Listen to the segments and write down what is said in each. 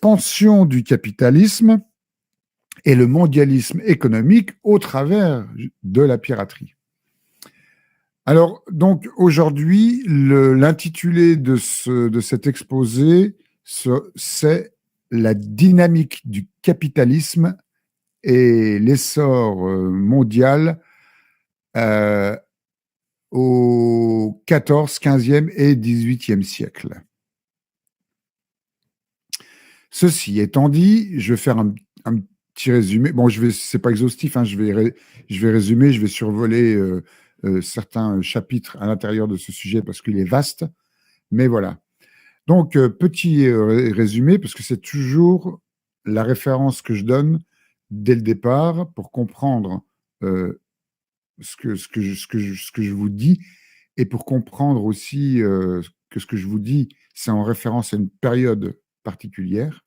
l'expansion du capitalisme et le mondialisme économique au travers de la piraterie. Alors, donc, aujourd'hui, l'intitulé de cet exposé, c'est la dynamique du capitalisme et l'essor mondial au XIVe, XVe et XVIIIe siècle. Ceci étant dit, je vais faire un petit résumé. Bon, c'est pas exhaustif, hein, je vais résumer, je vais survoler certains chapitres à l'intérieur de ce sujet parce qu'il est vaste, mais voilà. Donc, petit résumé, parce que c'est toujours la référence que je donne dès le départ pour comprendre ce que je vous dis et pour comprendre aussi que ce que je vous dis, c'est en référence à une période particulière.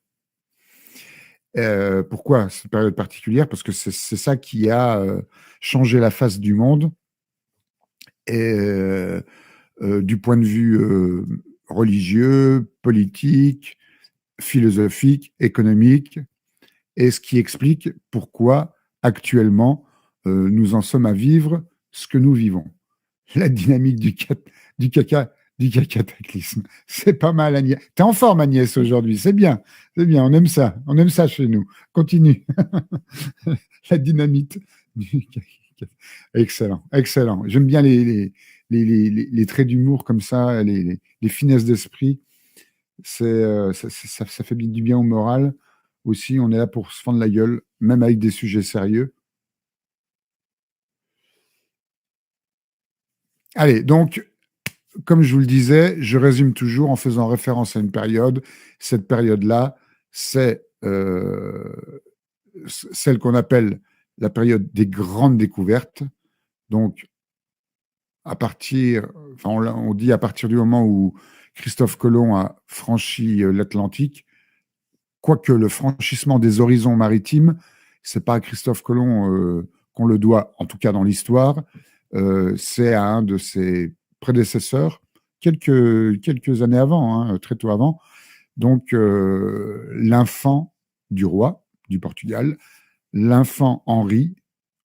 Pourquoi cette période particulière? Parce que c'est ça qui a changé la face du monde et du point de vue religieux, politique, philosophique, économique, et ce qui explique pourquoi actuellement nous en sommes à vivre ce que nous vivons. La dynamique du cataclysme. C'est pas mal, Agnès. T'es en forme, Agnès, aujourd'hui. C'est bien. C'est bien. On aime ça. On aime ça chez nous. Continue. La dynamite du excellent. Excellent. J'aime bien les traits d'humour comme ça, les finesses d'esprit. Ça fait du bien au moral. Aussi, on est là pour se fendre la gueule, même avec des sujets sérieux. Allez, donc, comme je vous le disais, je résume toujours en faisant référence à une période. Cette période-là, c'est celle qu'on appelle la période des grandes découvertes. Donc, on dit à partir du moment où Christophe Colomb a franchi l'Atlantique, quoique le franchissement des horizons maritimes, c'est pas à Christophe Colomb qu'on le doit, en tout cas dans l'histoire, c'est à un de ses prédécesseurs, quelques années avant, hein, très tôt avant, donc l'infant du roi du Portugal, l'infant Henri,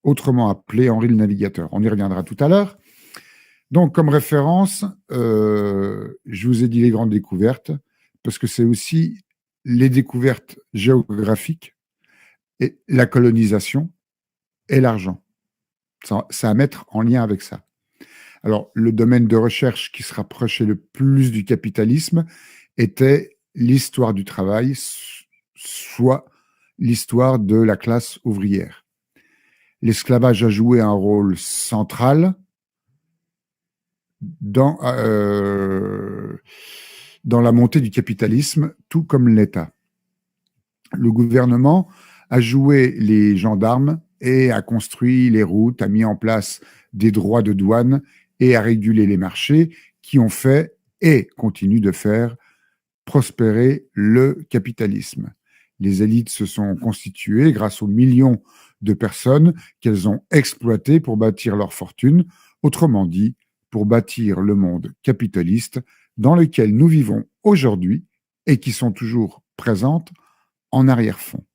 autrement appelé Henri le Navigateur. On y reviendra tout à l'heure. Donc, comme référence, je vous ai dit les grandes découvertes, parce que c'est aussi les découvertes géographiques, et la colonisation et l'argent. Ça à mettre en lien avec ça. Alors, le domaine de recherche qui se rapprochait le plus du capitalisme était l'histoire du travail, soit l'histoire de la classe ouvrière. L'esclavage a joué un rôle central dans la montée du capitalisme, tout comme l'État. Le gouvernement a joué les gendarmes et a construit les routes, a mis en place des droits de douane et a régulé les marchés qui ont fait et continuent de faire prospérer le capitalisme. Les élites se sont constituées grâce aux millions de personnes qu'elles ont exploitées pour bâtir leur fortune, autrement dit, pour bâtir le monde capitaliste dans lequel nous vivons aujourd'hui et qui sont toujours présentes en arrière-fond.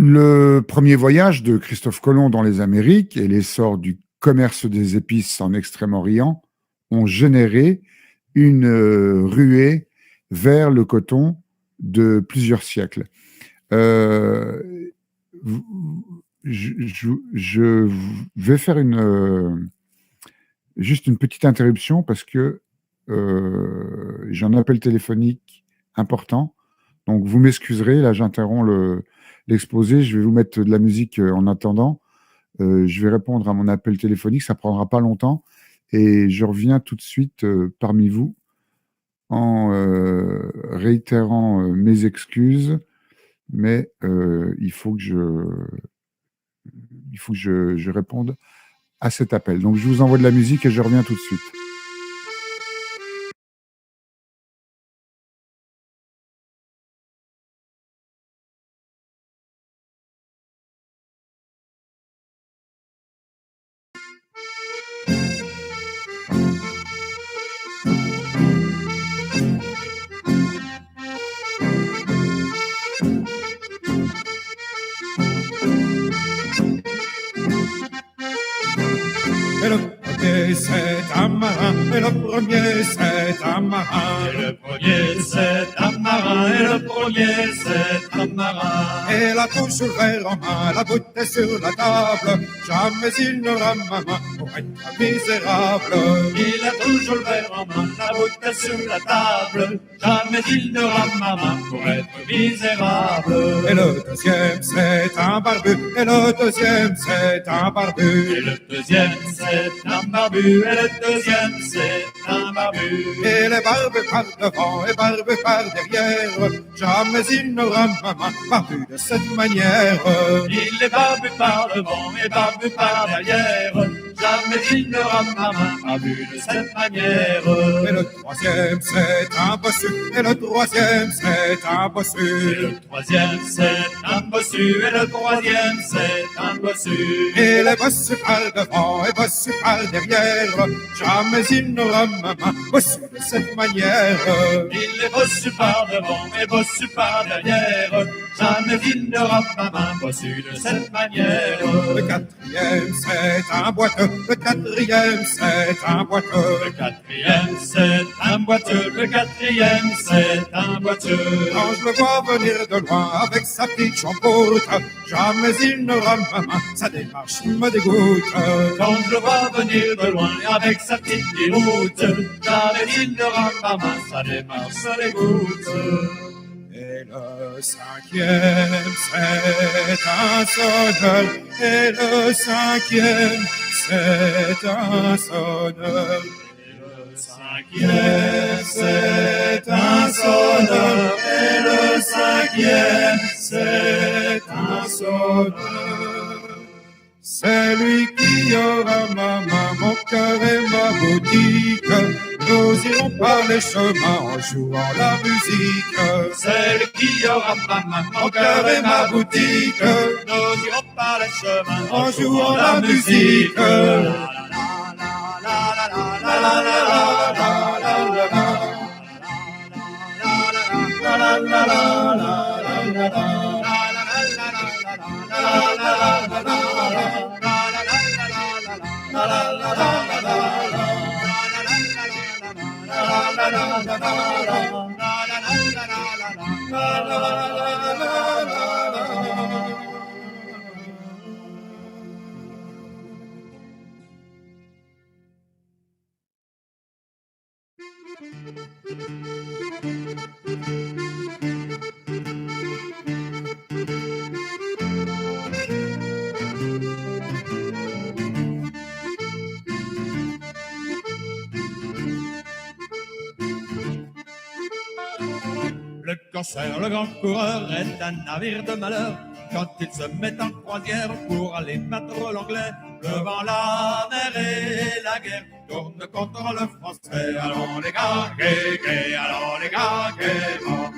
Le premier voyage de Christophe Colomb dans les Amériques et l'essor du commerce des épices en Extrême-Orient ont généré une ruée vers le coton de plusieurs siècles. Je vais faire juste une petite interruption parce que j'ai un appel téléphonique important. Donc, vous m'excuserez, là, j'interromps l'exposé. Je vais vous mettre de la musique en attendant. Je vais répondre à mon appel téléphonique. Ça ne prendra pas longtemps. Et je reviens tout de suite parmi vous en réitérant mes excuses. Mais il faut que je réponde à cet appel. Donc, je vous envoie de la musique et je reviens tout de suite. et le premier c'est un marin. Et le premier c'est un marin, et le premier c'est un marin. Et la touche le verre en main, la bouteille sur la table, jamais il n'aura ma main pour être misérable. Il a toujours le verre en main, la bouteille sur la table, jamais il n'aura ma main pour être misérable. Et le deuxième c'est un barbu, et le deuxième c'est un barbu. Et le deuxième c'est un barbu, et le deuxième c'est un barbu. Et les barbus par devant et barbus par derrière, jamais il n'aura ma main barbu de cette manière. Il est barbu par devant et barbu par derrière, jamais il n'aura ma main barbu de cette manière. Et le troisième c'est un bossu, et le troisième c'est un bossu. Et le troisième c'est un bossu, et le troisième c'est un bossu. Et les bossus par devant et bossus par derrière, jamais il n'aura ma main bossu de cette manière. Il est bossu par devant et bossu par derrière, jamais il n'aura ma main bossu de cette manière. Le quatrième c'est un boiteux, le quatrième c'est un boiteux. Le quatrième c'est un boiteux, le quatrième c'est un boiteux. Quand je le vois venir de loin avec sa petite champoute, jamais il n'aura ma main, sa démarche me dégoûte. Quand je le vois venir de loin avec sa petite route, jamais il n'aura ma main, sa démarche me dégoûte. Et le cinquième c'est un sonneur, et le cinquième c'est un sonneur. Le cinquième c'est un sonneur, et le cinquième c'est un sonneur. C'est lui qui aura ma main, mon cœur et ma boutique. Nous irons par les chemins en jouant la musique. C'est lui qui aura ma main, mon cœur et ma boutique. Nous irons par les chemins en jouant la musique. Le Corsaire, le grand coureur, est un navire de malheur. Quand il se met en croisière pour aller battre l'anglais, le vent, la mer et la guerre tournent contre le français. Allons les gars, gai, gai, allons les gars, gaiement.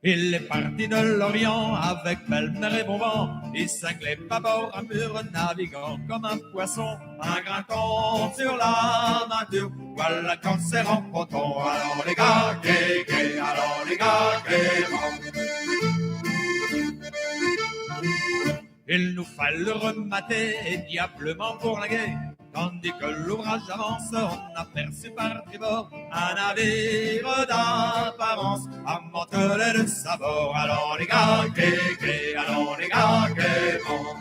Il est parti de l'Orient avec belle mer et bon vent. Il cinglait bâbord à mur, naviguant comme un poisson. Un grinton sur la mâture, voilà quand c'est en ponton. Alors les gars, gai, gai, alors les gars, gaiement. Il nous fallait le remater et diablement pour la guerre. Tandis que l'ouvrage avance, on aperçut par tribord un navire d'apparence, à mantelet de sabord. Allons les gars, gai, gai, allons les gars, gaiement.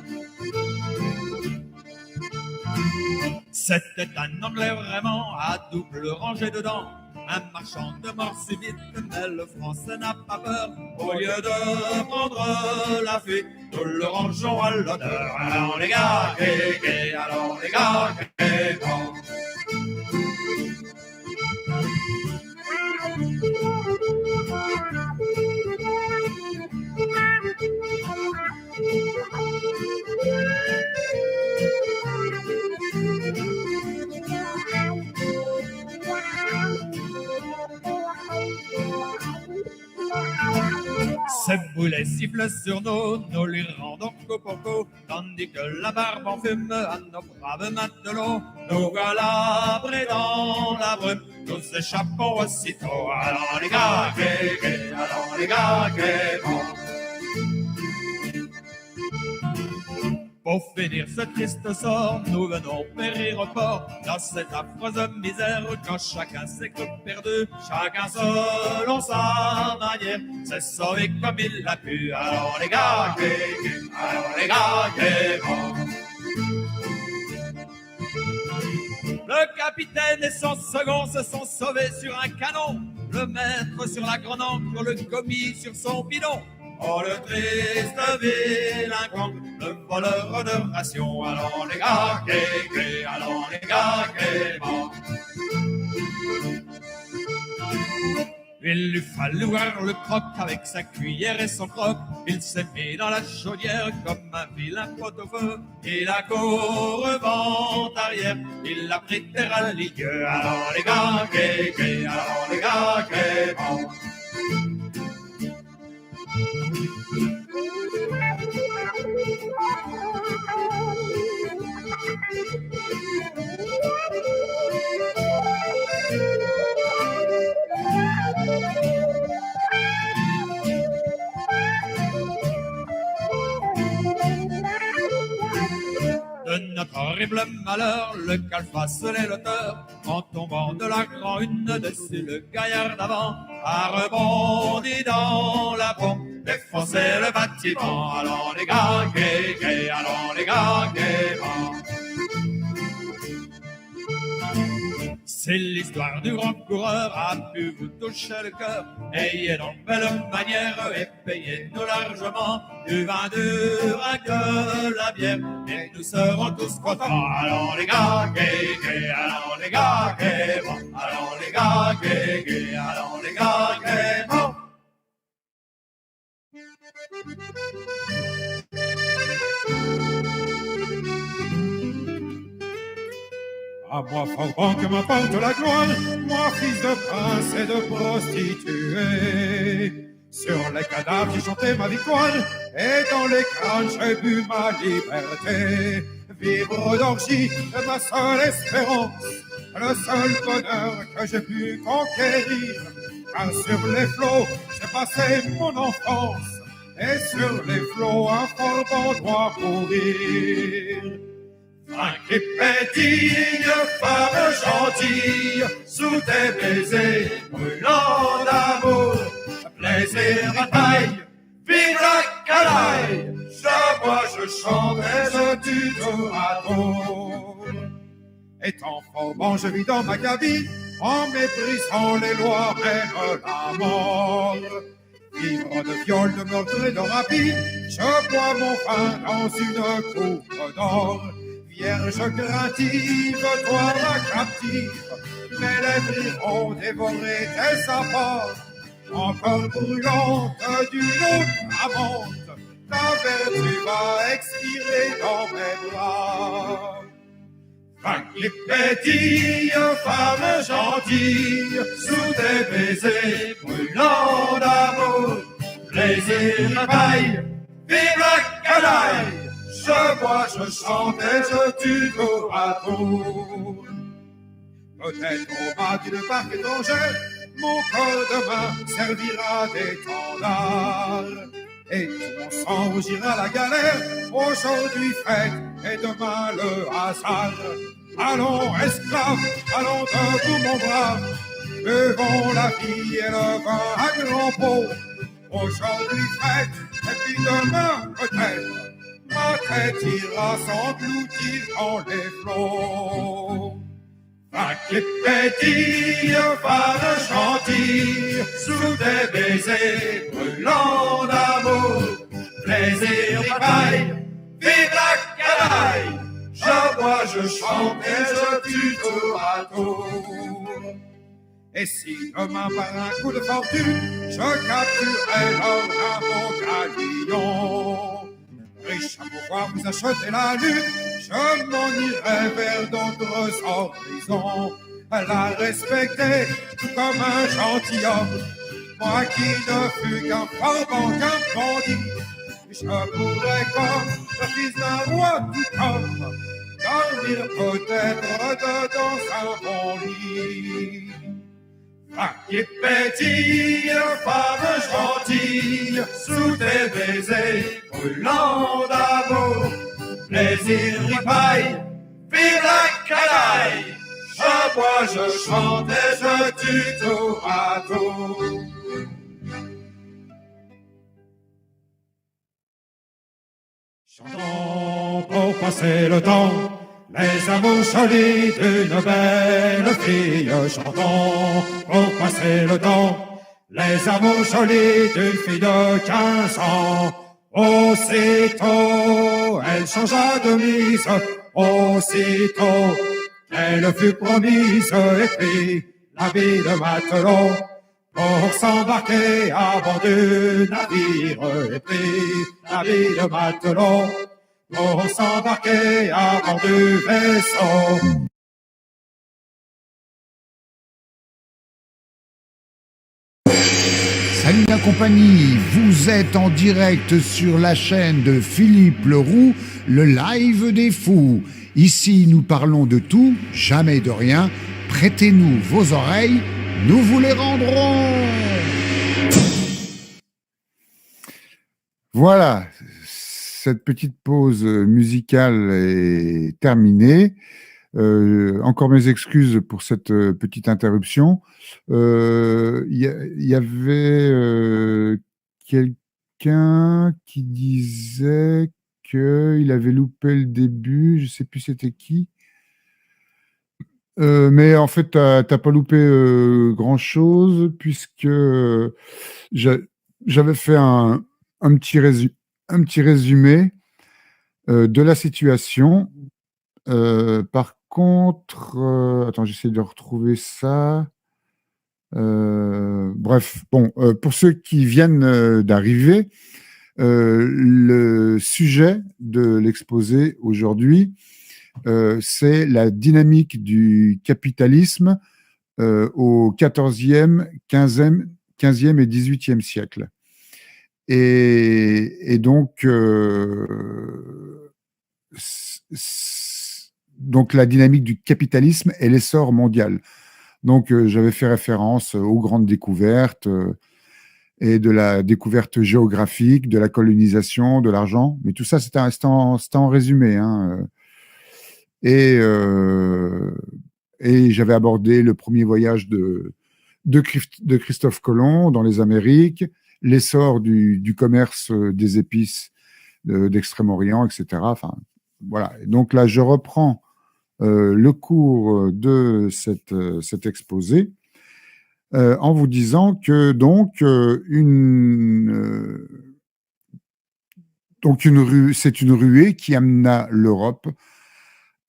C'était un Anglais vraiment à double rangée dedans, un marchand de mort subite, mais le Français n'a pas peur. Au lieu de prendre la fuite, nous le rangeons à l'honneur. Allons les gars, gai, gai, allons les gars, gaiement. Ces boulets sifflent sur nous lui rendons copoco, tandis que la barbe en fume à nos braves matelots. Nous voilà pris dans la brume, nous échappons aussitôt. Allons les gars, gai, gai, allons les gars, gaiement. Pour finir ce triste sort, nous venons périr au port dans cette affreuse misère quand chacun s'est perdu, chacun selon sa manière s'est sauvé comme il l'a pu. Alors les gars, alors les gars, le capitaine et son second se sont sauvés sur un canon, le maître sur la grande ancre, le commis sur son bidon. Oh, le triste délinquant, le voleur de rations. Allons les gars, allons les gars, bon. Il lui fallut voir le croc avec sa cuillère et son croc. Il s'est mis dans la chaudière comme un vilain pot-au-feu. Il a couru vent arrière, il a pris terre à ligueux. Alors les gars, alors les gars, bon. De notre horrible malheur, le calface l'est l'auteur, en tombant de la grand une dessus le gaillard d'avant, a rebondi dans la pompe, défoncé le bâtiment. Allons les gars, allons les gars, bon. C'est l'histoire du grand coureur, a pu vous toucher le cœur. Ayez donc belle manière et payez-nous largement du vin dur que la bière, et nous serons tous contents. Allons les gars, allons les gars, bon. Allons les gars, allons les gars, bon. À moi, Fauban, que m'apporte la gloire, moi, fils de prince et de prostituée. Sur les cadavres, j'ai chanté ma victoire, et dans les crânes, j'ai bu ma liberté. Vivre d'orgie est ma seule espérance, le seul bonheur que j'ai pu conquérir. Car sur les flots, j'ai passé mon enfance, et sur les flots, un fort bon doit mourir. Qui pétille, femme gentille, sous tes baisers brûlants d'amour, plaisir, bataille, vive la canaille, je chante et je tue tour à tour. Étant Fauban, je vis dans ma cabine, en méprisant les lois, même la mort. Ivre de viol, de meurtre et de rapine, je bois mon vin dans une coupe d'or. Vierge craintive, toi la captive, mes lèvres iront dévorer tes apports. Encore brûlante d'une autre amante, ta vertu va expirer dans mes bras. Vin qui pétille, femme gentille, sous tes baisers brûlants d'amour, plaisir, bataille, vive la canaille. Je bois, je chante et je tue tour à tour. Peut-être au bas d'une barque étrangère, mon corps demain servira d'étendard. Et tout mon sang rougira la galère, aujourd'hui fête et demain le hasard. Allons, esclaves, allons debout mon brave, buvons la vie et le vin à grands pots. Aujourd'hui fête et puis demain peut-être, ma tête ira s'engloutir dans les flots. Vin qui pétille, femme gentille, sous des baisers brûlants d'amour, plaisir, bataille, vive la canaille. Je bois, je chante et je tue tour à tour. Et si demain par un coup de fortune, je capturerai l'or d'un beau galion, riche à pouvoir vous acheter la lune, je m'en irai vers d'autres horizons, la respecter comme un gentilhomme. Moi qui ne fus qu'un Fauban, qu'un bandit, je pourrais comme le fils d'un roi tout homme, dormir peut-être dedans un bon lit. Vin qui pétille, femme gentille, sous tes baisers brûlants d'amour, plaisir ripaille, vive la canaille. Je bois, je chante et je tue tour à tour. Chantons pour passer le temps, les amours jolis d'une belle fille. Chantons pour passer le temps, les amours jolis d'une fille de 15 ans. Aussitôt, elle changea de mise, aussitôt, elle fut promise et prit la vie de matelot pour s'embarquer à bord du navire. Et prit la vie de matelot pour s'embarquer à bord du vaisseau. Salut la compagnie, vous êtes en direct sur la chaîne de Philippe Leroux, le live des fous. Ici, nous parlons de tout, jamais de rien. Prêtez-nous vos oreilles, nous vous les rendrons. Voilà, cette petite pause musicale est terminée. Encore mes excuses pour cette petite interruption. Y avait quelqu'un qui disait qu'il avait loupé le début, je ne sais plus c'était qui. Mais en fait, tu n'as pas loupé grand-chose, puisque j'avais fait un petit résumé de la situation. Par contre, attends, j'essaie de retrouver ça. Bref, bon, pour ceux qui viennent d'arriver, le sujet de l'exposé aujourd'hui, c'est la dynamique du capitalisme au XIVe, XVe et XVIIIe siècle. Et donc, donc la dynamique du capitalisme et l'essor mondial. Donc, j'avais fait référence aux grandes découvertes et de la découverte géographique, de la colonisation, de l'argent. Mais tout ça, c'était en résumé. Hein. Et j'avais abordé le premier voyage de Christophe Colomb dans les Amériques, l'essor du commerce des épices d'Extrême-Orient, etc. Enfin, voilà. Et donc là, je reprends le cours de cet exposé en vous disant que donc c'est une ruée qui amena l'Europe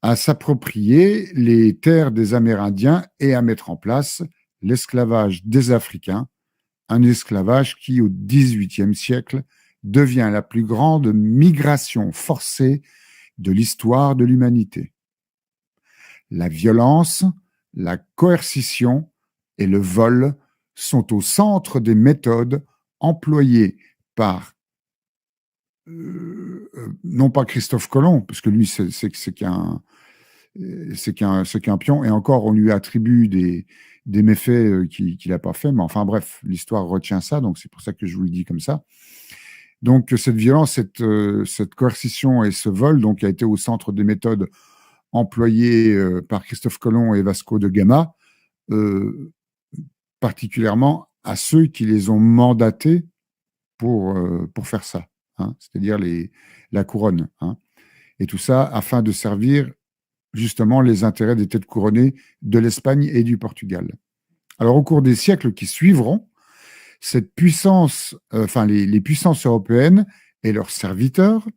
à s'approprier les terres des Amérindiens et à mettre en place l'esclavage des Africains, un esclavage qui, au XVIIIe siècle, devient la plus grande migration forcée de l'histoire de l'humanité. La violence, la coercition et le vol sont au centre des méthodes employées par, non pas Christophe Colomb, parce que lui, c'est qu'un pion, et encore, on lui attribue des méfaits qu'il n'a pas fait, mais enfin bref, l'histoire retient ça, donc c'est pour ça que je vous le dis comme ça. Donc cette violence, cette coercition et ce vol donc, a été au centre des méthodes employées par Christophe Colomb et Vasco de Gama, particulièrement à ceux qui les ont mandatés pour faire ça, hein, c'est-à-dire la couronne. Hein, et tout ça afin de servir justement les intérêts des têtes couronnées de l'Espagne et du Portugal. Alors au cours des siècles qui suivront, cette puissance, les puissances européennes et leurs serviteurs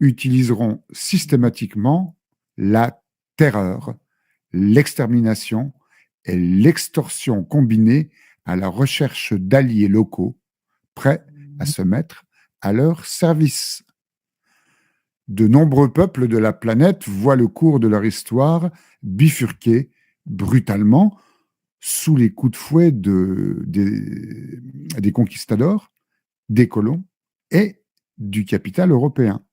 utiliseront systématiquement la terreur, l'extermination et l'extorsion combinées à la recherche d'alliés locaux prêts à se mettre à leur service. De nombreux peuples de la planète voient le cours de leur histoire bifurquer brutalement sous les coups de fouet des conquistadors, des colons et du capital européen.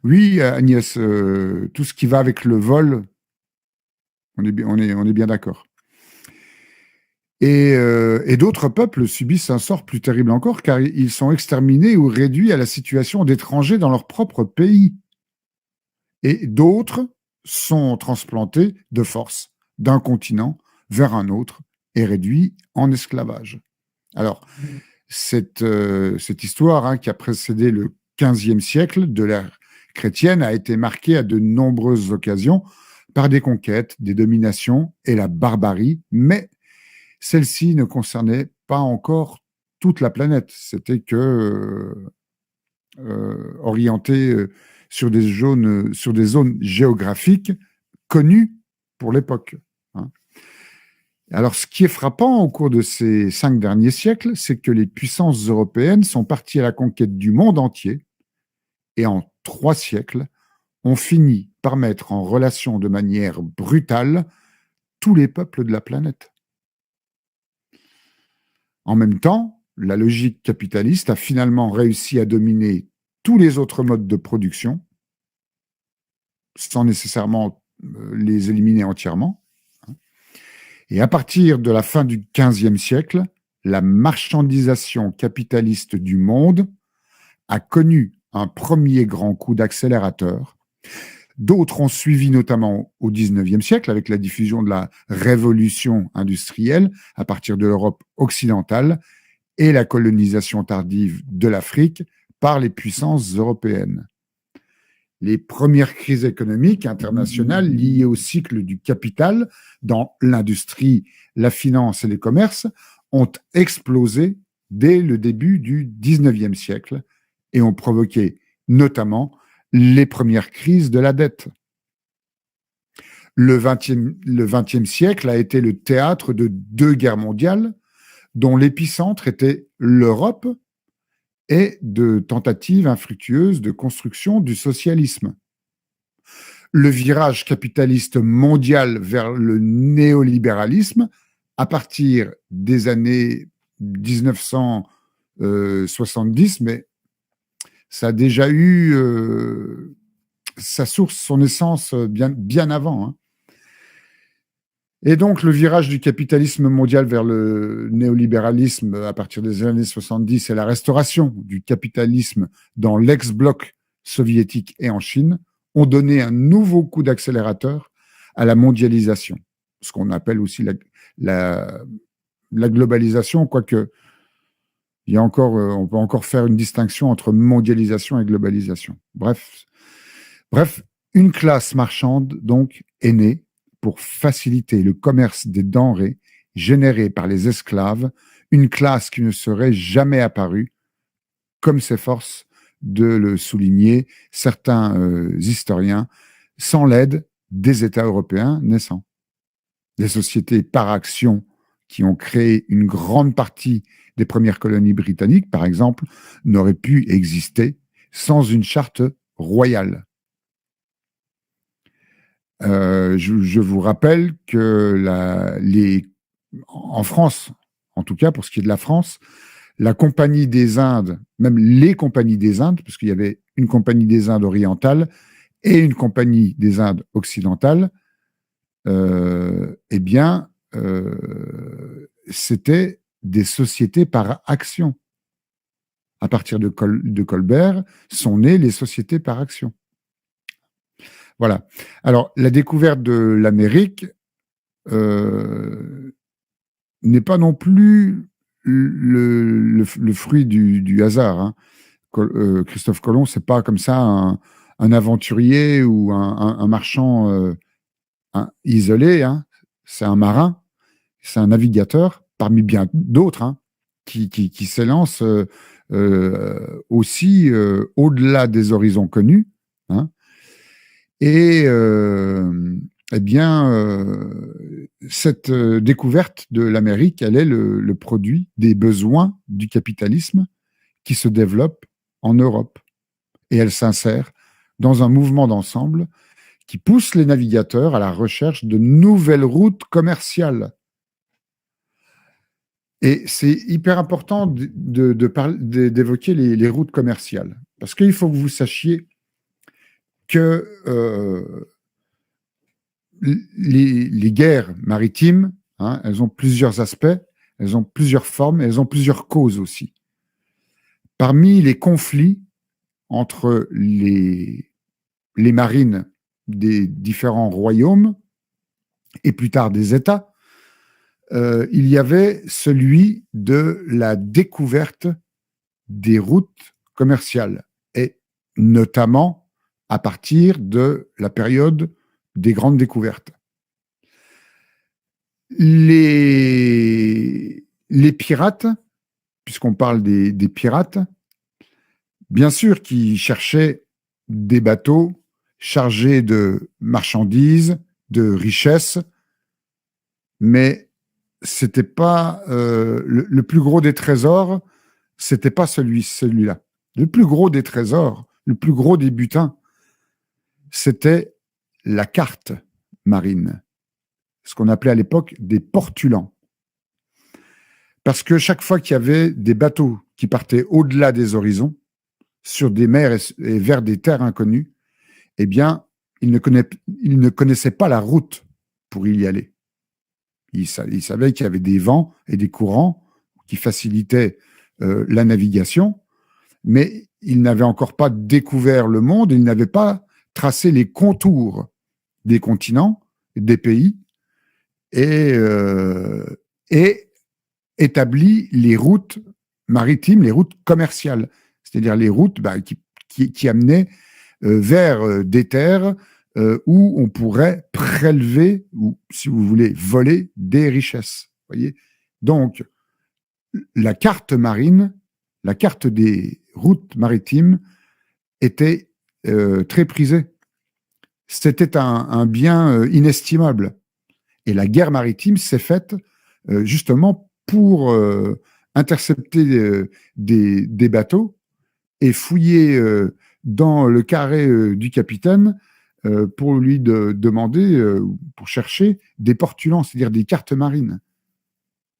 Oui, Agnès, tout ce qui va avec le vol, on est bien d'accord. Et d'autres peuples subissent un sort plus terrible encore, car ils sont exterminés ou réduits à la situation d'étrangers dans leur propre pays. Et d'autres sont transplantés de force d'un continent vers un autre et réduits en esclavage. Alors, cette histoire qui a précédé le XVe siècle de l'ère chrétienne a été marquée à de nombreuses occasions par des conquêtes, des dominations et la barbarie, mais celle-ci ne concernait pas encore toute la planète. C'était que orienté sur des zones géographiques connues pour l'époque. Alors, ce qui est frappant au cours de ces 5 derniers siècles, c'est que les puissances européennes sont parties à la conquête du monde entier et en 3 siècles, ont fini par mettre en relation de manière brutale tous les peuples de la planète. En même temps, la logique capitaliste a finalement réussi à dominer tous les autres modes de production, sans nécessairement les éliminer entièrement. Et à partir de la fin du XVe siècle, la marchandisation capitaliste du monde a connu un premier grand coup d'accélérateur. D'autres ont suivi, notamment au XIXe siècle, avec la diffusion de la révolution industrielle à partir de l'Europe occidentale et la colonisation tardive de l'Afrique par les puissances européennes. Les premières crises économiques internationales liées au cycle du capital dans l'industrie, la finance et les commerces ont explosé dès le début du XIXe siècle et ont provoqué notamment les premières crises de la dette. Le XXe siècle a été le théâtre de 2 guerres mondiales dont l'épicentre était l'Europe et de tentatives infructueuses de construction du socialisme. Le virage capitaliste mondial vers le néolibéralisme, à partir des années 1970, mais ça a déjà eu sa source, son essence bien avant. Et donc, le virage du capitalisme mondial vers le néolibéralisme à partir des années 70 et la restauration du capitalisme dans l'ex-bloc soviétique et en Chine ont donné un nouveau coup d'accélérateur à la mondialisation, ce qu'on appelle aussi la globalisation, quoique on peut encore faire une distinction entre mondialisation et globalisation. Bref, une classe marchande donc est née pour faciliter le commerce des denrées générées par les esclaves, une classe qui ne serait jamais apparue, comme s'efforcent de le souligner certains historiens, sans l'aide des États européens naissants. Les sociétés par action qui ont créé une grande partie des premières colonies britanniques, par exemple, n'auraient pu exister sans une charte royale. Je vous rappelle que en France, en tout cas pour ce qui est de la France, la Compagnie des Indes, même les compagnies des Indes, parce qu'il y avait une Compagnie des Indes orientale et une Compagnie des Indes occidentale, c'était des sociétés par action. À partir de Colbert, sont nées les sociétés par action. Voilà. Alors, la découverte de l'Amérique n'est pas non plus le fruit du hasard. Christophe Colomb, c'est pas comme ça un aventurier ou un marchand isolé. C'est un marin, c'est un navigateur parmi bien d'autres qui s'élance aussi au-delà des horizons connus. Et cette découverte de l'Amérique, elle est le produit des besoins du capitalisme qui se développe en Europe. Et elle s'insère dans un mouvement d'ensemble qui pousse les navigateurs à la recherche de nouvelles routes commerciales. Et c'est hyper important d'évoquer les routes commerciales, parce qu'il faut que vous sachiez que les guerres maritimes, elles ont plusieurs aspects. elles ont plusieurs formes, elles ont plusieurs causes aussi. Parmi les conflits entre les marines des différents royaumes et plus tard des États, il y avait celui de la découverte des routes commerciales, et notamment à partir de la période des grandes découvertes. Les pirates, puisqu'on parle des pirates, bien sûr qui cherchaient des bateaux chargés de marchandises, de richesses, mais c'était pas le plus gros des trésors, c'était pas celui-là. Le plus gros des trésors, le plus gros des butins, c'était la carte marine, ce qu'on appelait à l'époque des portulans. Parce que chaque fois qu'il y avait des bateaux qui partaient au-delà des horizons, sur des mers et vers des terres inconnues, eh bien, ils ne connaissaient pas la route pour y aller. Ils savaient qu'il y avait des vents et des courants qui facilitaient la navigation, mais ils n'avaient encore pas découvert le monde, ils n'avaient pas tracé les contours des continents, des pays, et établi les routes maritimes, les routes commerciales, c'est-à-dire les routes qui amenaient vers des terres où on pourrait prélever, ou si vous voulez, voler des richesses. Voyez. Donc, la carte marine, la carte des routes maritimes était très prisée. C'était un bien inestimable. Et la guerre maritime s'est faite justement pour intercepter des bateaux et fouiller dans le carré du capitaine pour lui demander, pour chercher des portulans, c'est-à-dire des cartes marines.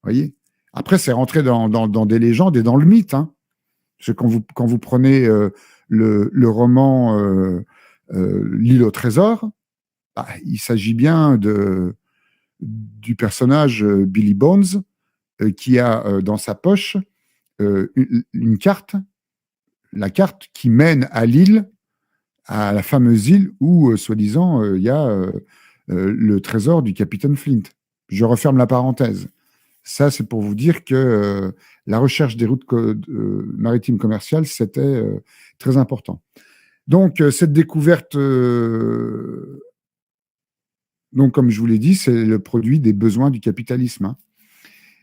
Voyez. Après, c'est rentré dans des légendes et dans le mythe. Hein. Parce que quand vous prenez le roman L'île au trésor, il s'agit bien du personnage Billy Bones qui a dans sa poche une carte, la carte qui mène à l'île, à la fameuse île où, soi-disant, il y a le trésor du capitaine Flint. Je referme la parenthèse. Ça, c'est pour vous dire que la recherche des routes maritimes commerciales, c'était très important. Donc, cette découverte, donc, comme je vous l'ai dit, c'est le produit des besoins du capitalisme. Hein.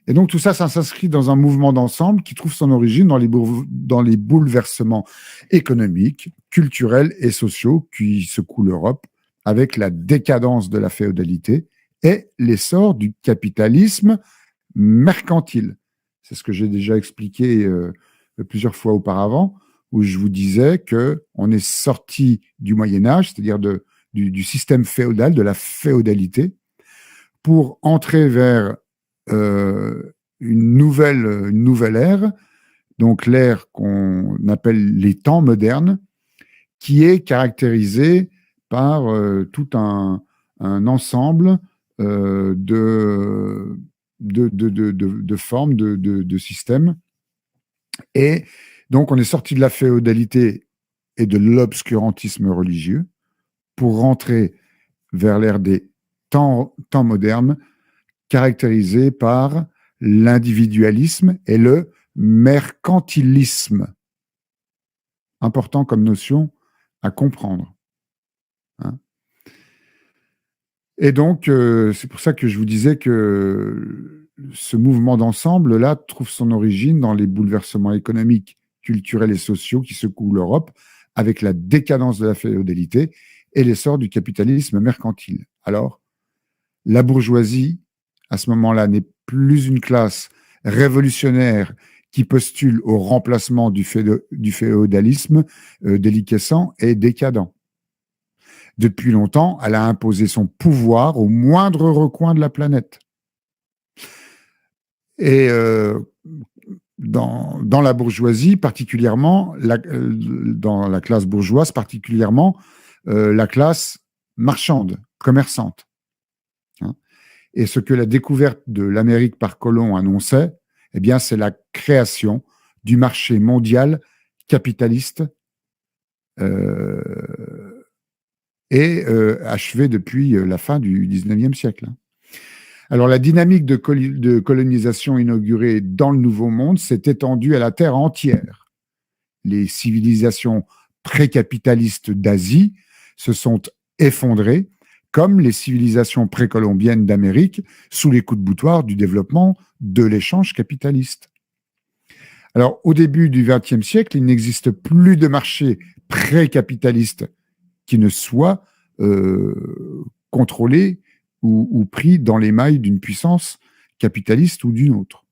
Et donc, tout ça, ça s'inscrit dans un mouvement d'ensemble qui trouve son origine dans les bouleversements économiques, culturels et sociaux qui secouent l'Europe avec la décadence de la féodalité et l'essor du capitalisme mercantile. C'est ce que j'ai déjà expliqué plusieurs fois auparavant, où je vous disais qu'on est sorti du Moyen-Âge, c'est-à-dire du système féodal, de la féodalité, pour entrer vers une nouvelle ère, donc l'ère qu'on appelle les temps modernes, qui est caractérisée par tout un ensemble de formes, de systèmes. Et donc, on est sorti de la féodalité et de l'obscurantisme religieux pour rentrer vers l'ère des temps modernes, caractérisée par l'individualisme et le mercantilisme. Important comme notion à comprendre. Hein. Et donc, c'est pour ça que je vous disais que ce mouvement d'ensemble-là trouve son origine dans les bouleversements économiques, culturels et sociaux qui secouent l'Europe avec la décadence de la féodalité et l'essor du capitalisme mercantile. Alors, la bourgeoisie, à ce moment-là, n'est plus une classe révolutionnaire qui postule au remplacement du féodalisme déliquescent et décadent. Depuis longtemps, elle a imposé son pouvoir au moindre recoin de la planète. Et dans la bourgeoisie, particulièrement, dans la classe bourgeoise, particulièrement, la classe marchande, commerçante. Hein. Et ce que la découverte de l'Amérique par Colomb annonçait, eh bien, c'est la création du marché mondial capitaliste achevé depuis la fin du 19e siècle. Alors, la dynamique de colonisation inaugurée dans le Nouveau Monde s'est étendue à la Terre entière. Les civilisations pré-capitalistes d'Asie se sont effondrées, comme les civilisations précolombiennes d'Amérique, sous les coups de boutoir du développement de l'échange capitaliste. Alors, au début du XXe siècle, il n'existe plus de marché pré-capitaliste qui ne soit contrôlé ou pris dans les mailles d'une puissance capitaliste ou d'une autre.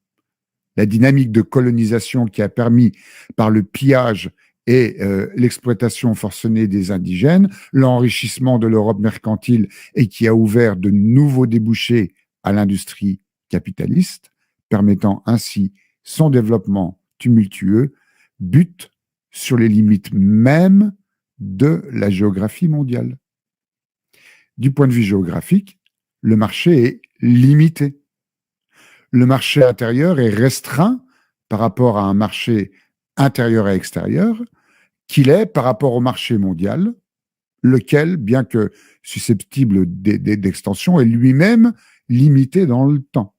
La dynamique de colonisation qui a permis, par le pillage et l'exploitation forcenée des indigènes, l'enrichissement de l'Europe mercantile et qui a ouvert de nouveaux débouchés à l'industrie capitaliste, permettant ainsi son développement tumultueux, bute sur les limites mêmes de la géographie mondiale. Du point de vue géographique, le marché est limité. Le marché intérieur est restreint par rapport à un marché intérieur et extérieur qu'il est par rapport au marché mondial, lequel, bien que susceptible d'extension, est lui-même limité dans le temps.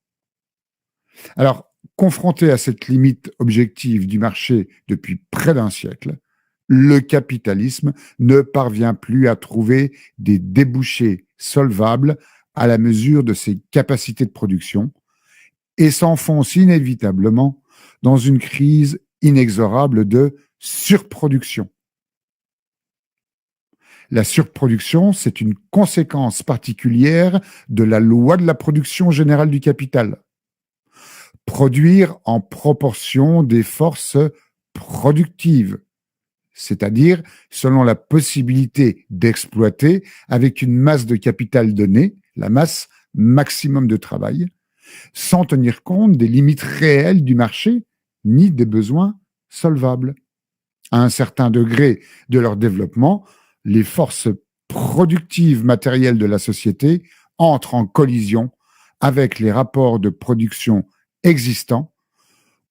Alors, confronté à cette limite objective du marché depuis près d'un siècle, le capitalisme ne parvient plus à trouver des débouchés solvables à la mesure de ses capacités de production et s'enfonce inévitablement dans une crise inexorable de surproduction. La surproduction, c'est une conséquence particulière de la loi de la production générale du capital. Produire en proportion des forces productives, c'est-à-dire selon la possibilité d'exploiter avec une masse de capital donnée, la masse maximum de travail, sans tenir compte des limites réelles du marché ni des besoins solvables. À un certain degré de leur développement, les forces productives matérielles de la société entrent en collision avec les rapports de production existants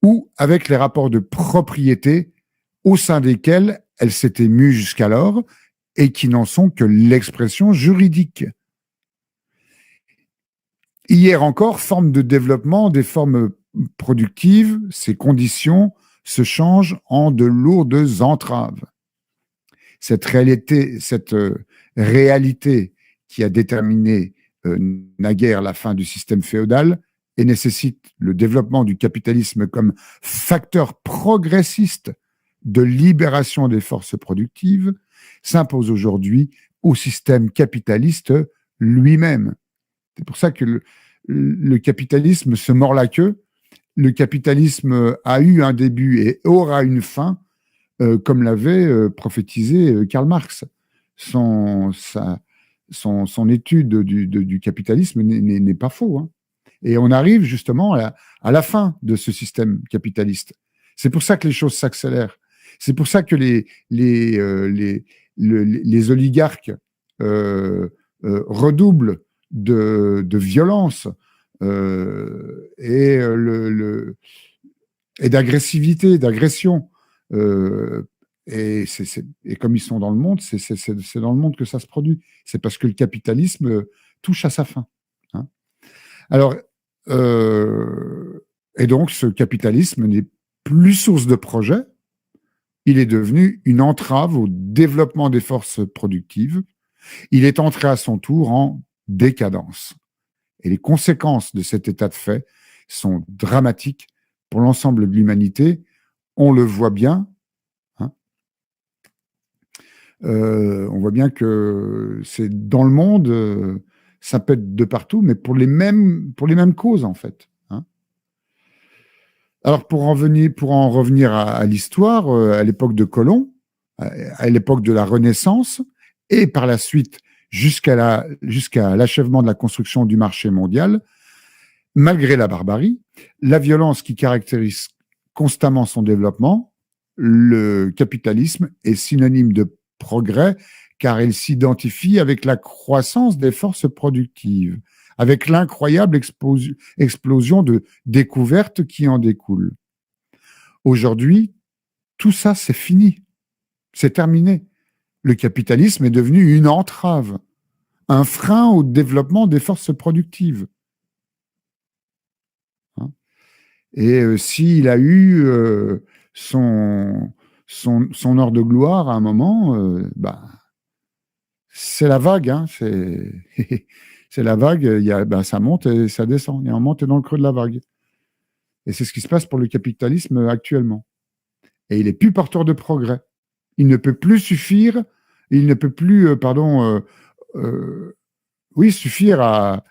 ou avec les rapports de propriété au sein desquels elles s'étaient mues jusqu'alors et qui n'en sont que l'expression juridique. Hier encore, forme de développement des formes productives, ces conditions se changent en de lourdes entraves. Cette réalité qui a déterminé naguère la fin du système féodal et nécessite le développement du capitalisme comme facteur progressiste de libération des forces productives, s'impose aujourd'hui au système capitaliste lui-même. C'est pour ça que le capitalisme se mord la queue. Le capitalisme a eu un début et aura une fin, comme l'avait prophétisé Karl Marx. Son étude du capitalisme n'est pas faux. Hein. Et on arrive justement à la fin de ce système capitaliste. C'est pour ça que les choses s'accélèrent. C'est pour ça que les oligarques redoublent de violence et d'agressivité, d'agression. Et comme ils sont dans le monde, c'est dans le monde que ça se produit. C'est parce que le capitalisme touche à sa fin. Hein. Alors, et donc, ce capitalisme n'est plus source de projet. Il est devenu une entrave au développement des forces productives. Il est entré à son tour en décadence. Et les conséquences de cet état de fait sont dramatiques pour l'ensemble de l'humanité. On le voit bien. Hein. On voit bien que c'est dans le monde, ça peut être de partout, mais pour les mêmes causes, en fait. Hein. Alors, pour en revenir à l'histoire, à l'époque de Colomb, à l'époque de la Renaissance, et par la suite jusqu'à l'achèvement de la construction du marché mondial, malgré la barbarie, la violence qui caractérise constamment son développement, le capitalisme est synonyme de progrès car il s'identifie avec la croissance des forces productives, avec l'incroyable explosion de découvertes qui en découlent. Aujourd'hui, tout ça, c'est fini. C'est terminé. Le capitalisme est devenu une entrave, un frein au développement des forces productives. Et s'il a eu son heure de gloire à un moment, c'est la vague. Hein, c'est la vague, ça monte et ça descend. Il y a un moment, t'es dans le creux de la vague. Et c'est ce qui se passe pour le capitalisme actuellement. Et il est plus porteur de progrès. Il ne peut plus suffire, suffire à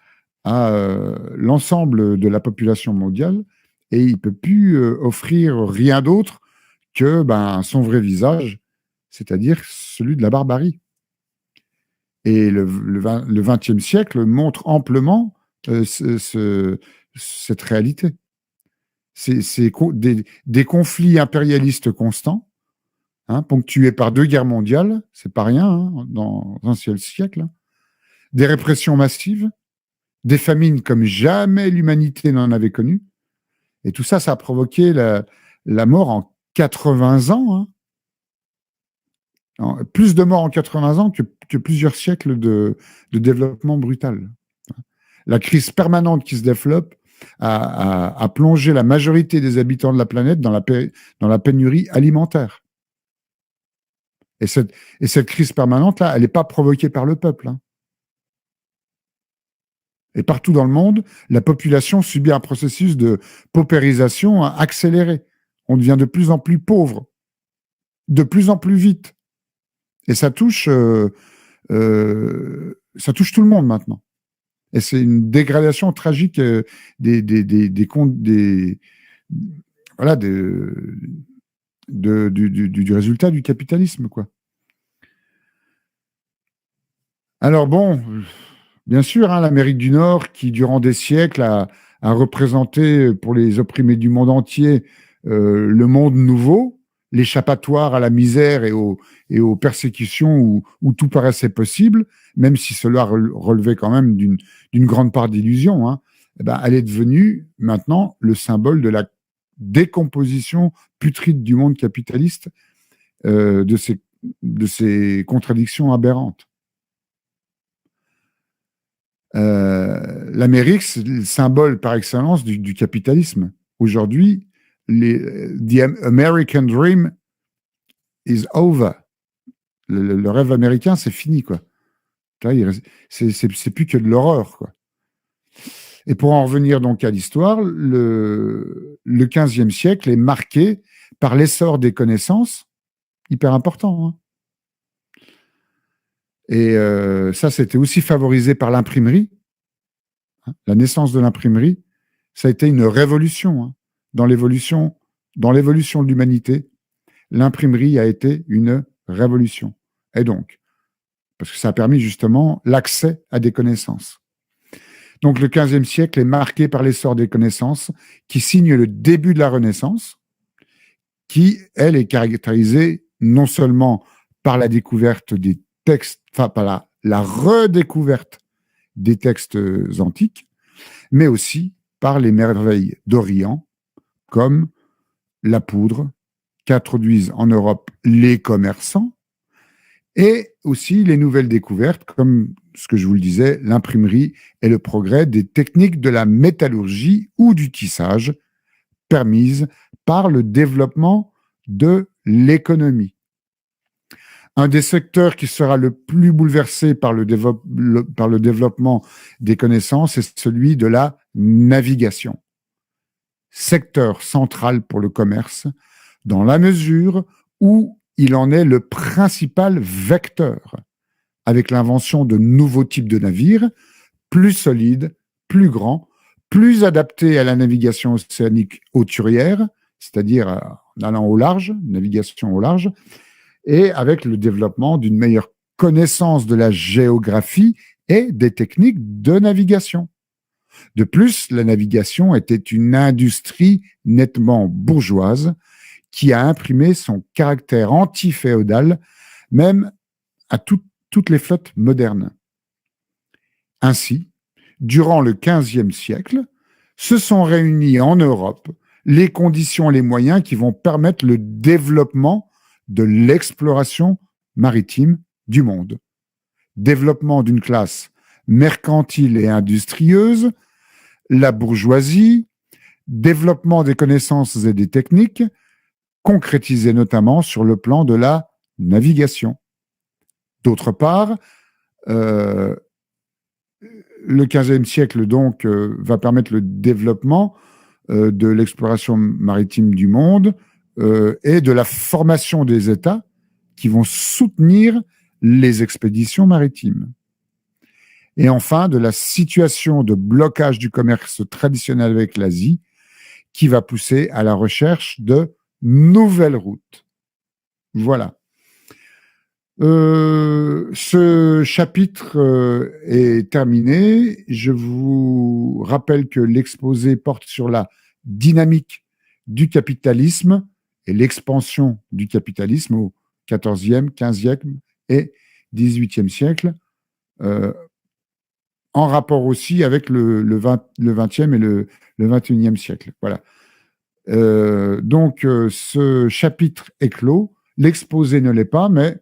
l'ensemble de la population mondiale, et il peut plus offrir rien d'autre que son vrai visage, c'est-à-dire celui de la barbarie. Et le XXe siècle montre amplement cette réalité. C'est des conflits impérialistes constants, ponctués par 2 guerres mondiales, c'est pas rien dans un seul siècle, des répressions massives, des famines comme jamais l'humanité n'en avait connu, et tout ça, ça a provoqué la mort en 80 ans, plus de morts en 80 ans que plusieurs siècles de développement brutal. La crise permanente qui se développe a plongé la majorité des habitants de la planète dans la pénurie alimentaire. Et cette crise permanente-là, elle n'est pas provoquée par le peuple. Et partout dans le monde, la population subit un processus de paupérisation accéléré. On devient de plus en plus pauvre, de plus en plus vite. Et ça touche tout le monde maintenant. Et c'est une dégradation tragique du résultat du capitalisme, quoi. Alors bon, bien sûr, l'Amérique du Nord, qui durant des siècles a représenté pour les opprimés du monde entier le monde nouveau, l'échappatoire à la misère et aux persécutions où tout paraissait possible, même si cela relevait quand même d'une grande part d'illusion, elle est devenue maintenant le symbole de la décomposition putride du monde capitaliste, de ces contradictions aberrantes. L'Amérique, c'est le symbole par excellence du capitalisme. Aujourd'hui, the American dream is over. Le rêve américain, c'est fini, quoi. C'est plus que de l'horreur, quoi. Et pour en revenir donc à l'histoire, le XVe siècle est marqué par l'essor des connaissances, hyper important. Et ça, c'était aussi favorisé par l'imprimerie. La naissance de l'imprimerie, ça a été une révolution. Dans l'évolution de l'humanité, l'imprimerie a été une révolution. Et donc, parce que ça a permis justement l'accès à des connaissances. Donc le XVe siècle est marqué par l'essor des connaissances qui signe le début de la Renaissance, qui, elle, est caractérisée non seulement par la découverte des textes, enfin par la redécouverte des textes antiques, mais aussi par les merveilles d'Orient, comme la poudre qu'introduisent en Europe les commerçants, et aussi les nouvelles découvertes, comme ce que je vous le disais, l'imprimerie et le progrès des techniques de la métallurgie ou du tissage permises par le développement de l'économie. Un des secteurs qui sera le plus bouleversé par le développement des connaissances est celui de la navigation. Secteur central pour le commerce, dans la mesure où il en est le principal vecteur, avec l'invention de nouveaux types de navires, plus solides, plus grands, plus adaptés à la navigation océanique hauturière, c'est-à-dire en allant au large, navigation au large, et avec le développement d'une meilleure connaissance de la géographie et des techniques de navigation. De plus, la navigation était une industrie nettement bourgeoise qui a imprimé son caractère anti-féodal même à toutes les flottes modernes. Ainsi, durant le XVe siècle, se sont réunis en Europe les conditions et les moyens qui vont permettre le développement de l'exploration maritime du monde. Développement d'une classe mercantile et industrieuse, la bourgeoisie, développement des connaissances et des techniques, concrétisé notamment sur le plan de la navigation. D'autre part, le XVe siècle donc va permettre le développement de l'exploration maritime du monde et de la formation des États qui vont soutenir les expéditions maritimes. Et enfin, de la situation de blocage du commerce traditionnel avec l'Asie qui va pousser à la recherche de nouvelles routes. Voilà. Ce chapitre est terminé. Je vous rappelle que l'exposé porte sur la dynamique du capitalisme et l'expansion du capitalisme au XIVe, XVe et XVIIIe siècle, en rapport aussi avec le XXe et le XXIe siècle. Voilà. Donc, ce chapitre est clos. L'exposé ne l'est pas, mais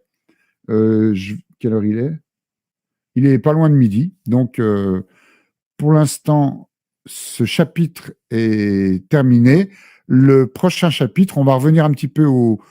quelle heure il est? Il est pas loin de midi. Donc, pour l'instant, ce chapitre est terminé. Le prochain chapitre, on va revenir un petit peu au